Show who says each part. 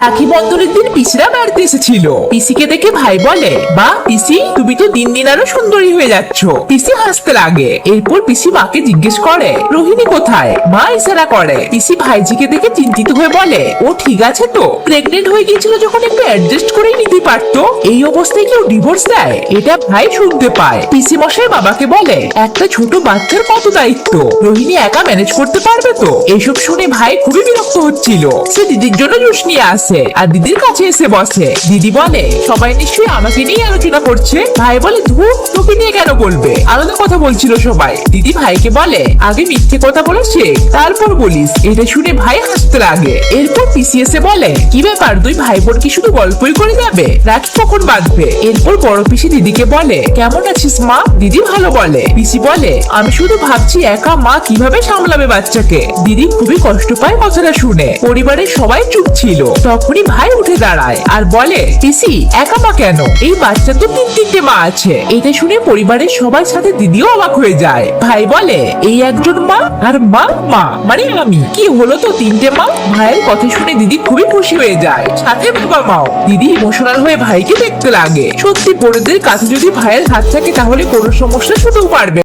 Speaker 1: রাখি বন্ধনের দিন পিসিরা বাড়িতে এসেছিল। পিসিকে দেখে ভাই বলে, বা পিসি তুমি তো দিন দিন আরো সুন্দরী হয়ে যাচ্ছ। পিসি হাসতে লাগে। এরপর পিসি মাকে জিজ্ঞেস করে, রোহিণী কোথায়? মা ইশারা করে। পিসি ভাইজিকে দেখে চিন্তিত হয়ে বলে, ও ঠিক আছে তো? প্রেগনেন্ট হয়ে গিয়েছিল যখন একটু অ্যাডজাস্ট করেই নিতে পারতো। এই অবস্থায় কেউ ডিভোর্স দেয়? এটা ভাই শুনতে পায়। পিসি মশাই বাবাকে বলে, একটা ছোট বাচ্চার কত দায়িত্ব, রোহিণী একা ম্যানেজ করতে পারবে তো? এইসব শুনে ভাই খুবই বিরক্ত হচ্ছিল। সে দিদির জন্য জুস নিয়ে আসে আর দিদির কাছে এসে বসে। দিদি বলে, সবাই নিশ্চয়ই আমাকে নিয়ে আলোচনা করছে। ভাই বলে, ধুর, তোকে নিয়ে কেন বলবে, আলাদা কথা বলছিল সবাই। দিদি ভাইকে বলে, আগে মিথ্যে কথা বলেছে তারপর বলিস। এটা শুনে ভাই হাসতে লাগে। এরপর পিসি এসে বলে, কি ব্যাপার, দুই ভাই বোন কি শুধু গল্পই করে যাবে? রাখি কখন বাঁধবে? এরপর বড় পিসি দিদিকে বলে, কেমন আছিস মা? দিদি ভালো বলে। পিসি বলে, আমি শুধু ভাবছি একা মা কিভাবে সামলাবে বাচ্চাকে। দিদি খুবই কষ্ট পায় কথাটা শুনে। পরিবারের সবাই চুপ ছিল। তখনই ভাই উঠে দাঁড়ায় আর বলে, পিসি একা মা কেন? এই বাচ্চা তো তিনটে মা আছে। এটা শুনে পরিবারের সবার সাথে দিদিও অবাক হয়ে যায়। ভাই বলে, এই একজন মা আর মা মা মানে আমি। কি হলো তো তিনটে মা? ভাইয়ের কথা শুনে দিদি খুবই খুশি হয়ে যায়, সাথে বাবা মাও। দিদি ইমোশনাল হয়ে ভাইকে দেখতে লাগে। সত্যি বোনদের কাছে যদি ভাইয়ের হাত থাকে তাহলে কোনো সমস্যা শুতেও পারবে।